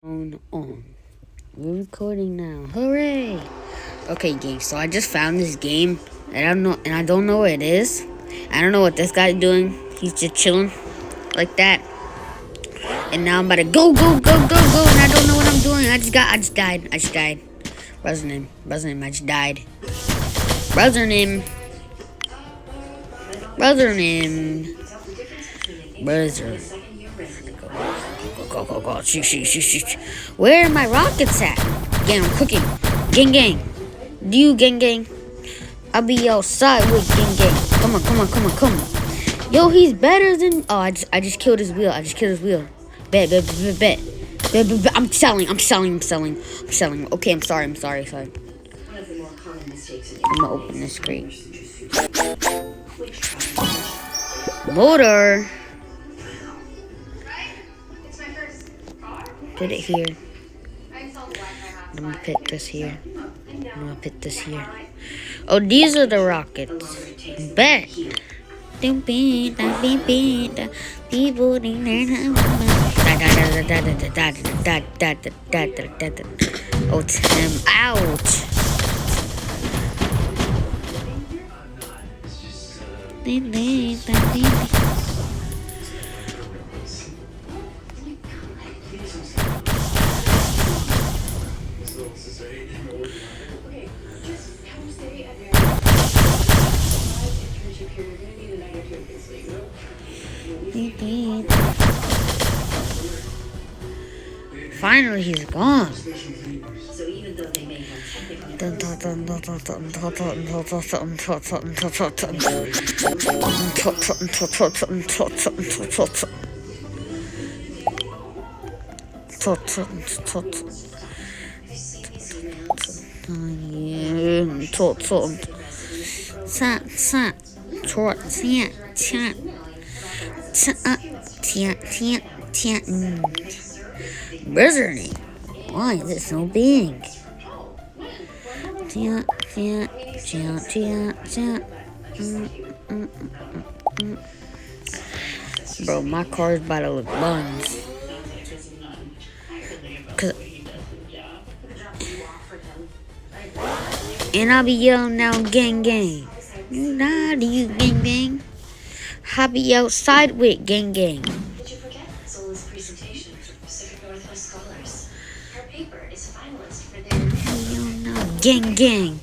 On. We're recording now. Hooray! Okay, game. So I just found this game, and I don't know what it is. I don't know what this guy's doing. He's just chilling like that. And now I'm about to go, and I don't know what I'm doing. I just died. Brother's name. I just died. Brother name. Go. Shoot. Where are my rockets at? Gang, I'm cooking. Gang. Do you gang? I'll be outside with gang. Come on. Yo, he's better than... Oh, I just killed his wheel. Bet. I'm selling. Okay, I'm sorry. I'm gonna open this crate. Motor. Put it here. I'm gonna put this here. Oh, these are the rockets. Bet. Oh, Tim. Ouch. Finally, he's gone. Blizzard. Why is it so big? Bro, my car's about to look buns. And I'll be yelling now, gang. Nah, do you gang? I'll be outside with gang. Did you forget Zola's presentation for Pacific Northwest Scholars? Her paper is finalist for their... Gang.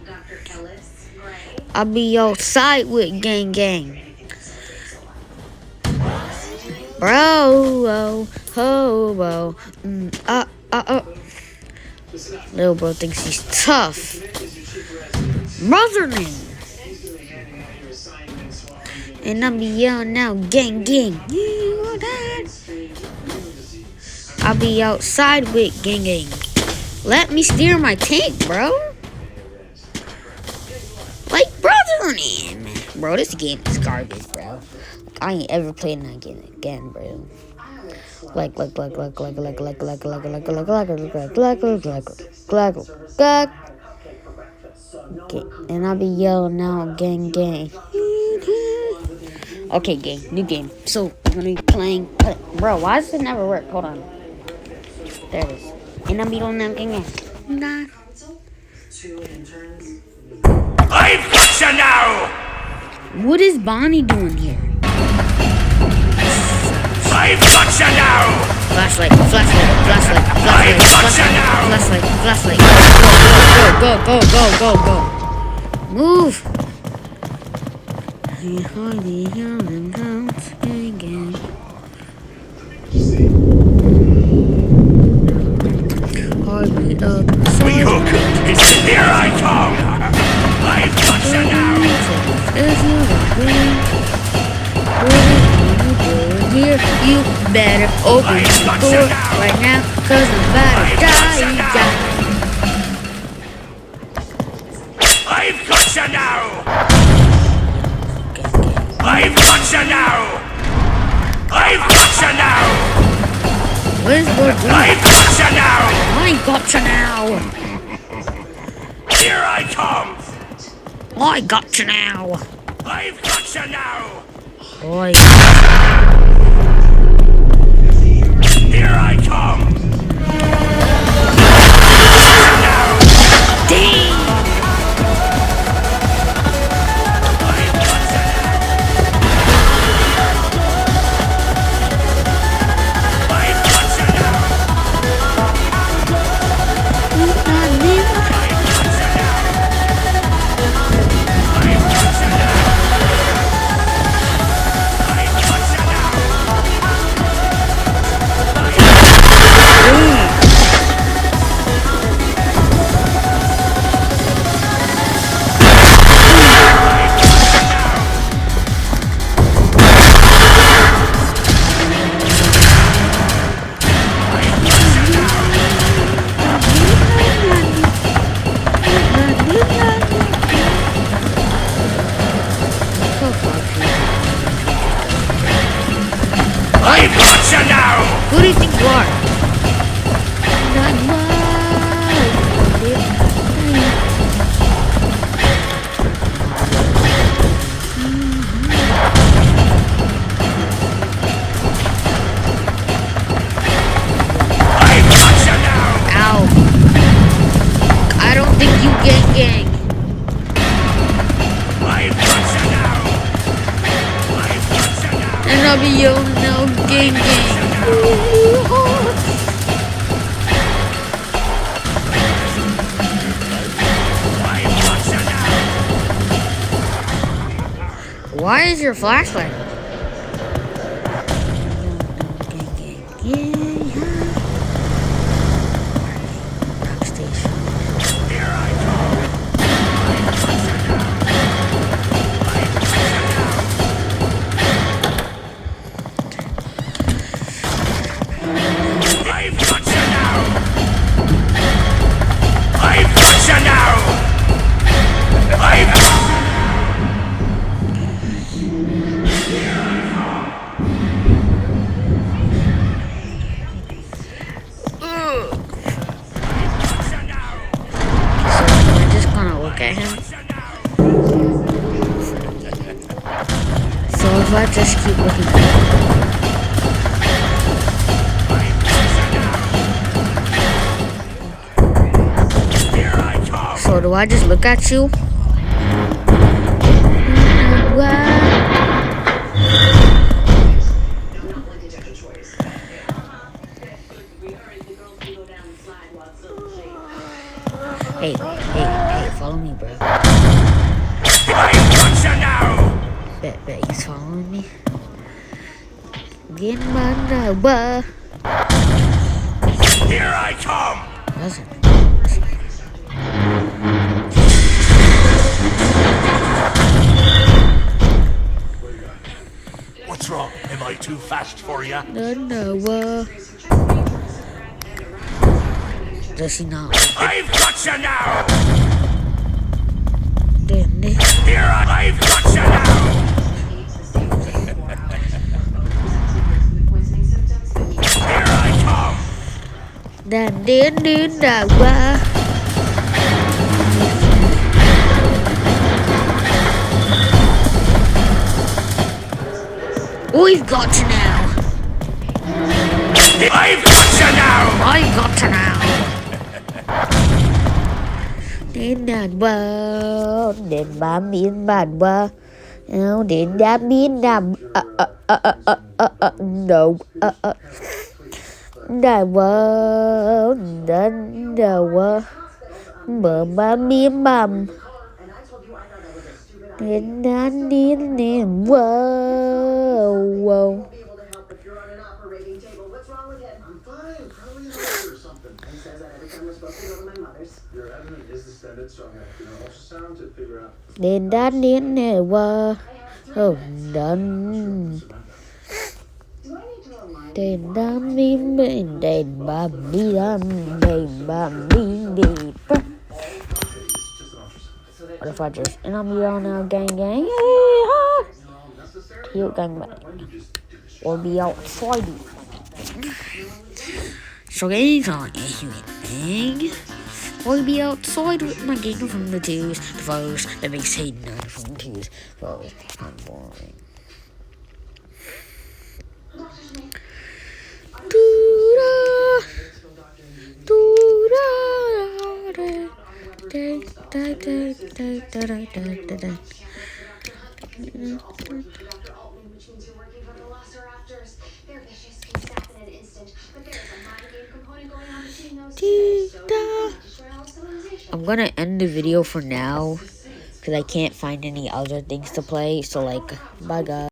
Dr. Ellis Gray. I'll be outside with gang. Bro, hobo. Little bro thinks he's tough. Brotherman. And I'll be yelling now, gang. I'll be outside with gang. Let me steer my tank, bro. Like, brotherman. Bro, this game is garbage, bro. I ain't ever playing that game again, bro. Like. Okay, and I'll be yelling now, gang. Okay, gang, new game. So, I'm gonna be playing. Bro, why does it never work? Hold on. There it is. And I'll be on that gang. Nah. I've got you now! What is Bonnie doing here? I've got you now! Flashlight. I've got you now! Flashlight. Go. Move. Heartbeat up. Rehook! Here I come! I've got you now! Here, you better open the door right now, 'cause I'm about to die. I've got you now! I've got you now! Where's the door? I've got you now! I got you now. Here I come! I got you now. I've got you now! Oi. Here I come! Who do you think you are? Not mine. I've got you now! Ow. I don't think you gang. I've got you now! I've got you now! And I'll be yelling now, gang. I've got you now! Why is your flashlight? Rock station. Here I come! I've got you now! I've got you now! I've got you now! I've got you now! I've got you now! So we're just gonna look at him. So if I just keep looking at him. Here I come! So do I just look at you? Hey, follow me, bro. I've got you now! Bet he's following me. Get my number. Here I come! Listen. What's wrong? Am I too fast for you? No. Does he not? I've got you now! Damn it. I've got you now! Here I come! Đàn đến đà qua. We've got you now. I've got you now! I got you now. Đến đàn qua, đến bám biến bàn qua. Áo đến đá biến nằm. No. Đàn qua, đến đàn qua. Mở bám biến bằm. Đến đàn đến nền wow. Đến đàn đến nền wow. Done. Đến đàn biến bên đền bám đi đàn đền bám đi đi. What if I just, and I'm yelling out gang. Cute gangbang. Or be outside. So guys, or be outside with my gang from the twos, the foes, that makes say none from the twos, foes, I'm boring. I'm gonna end the video for now because I can't find any other things to play. So, like, bye guys.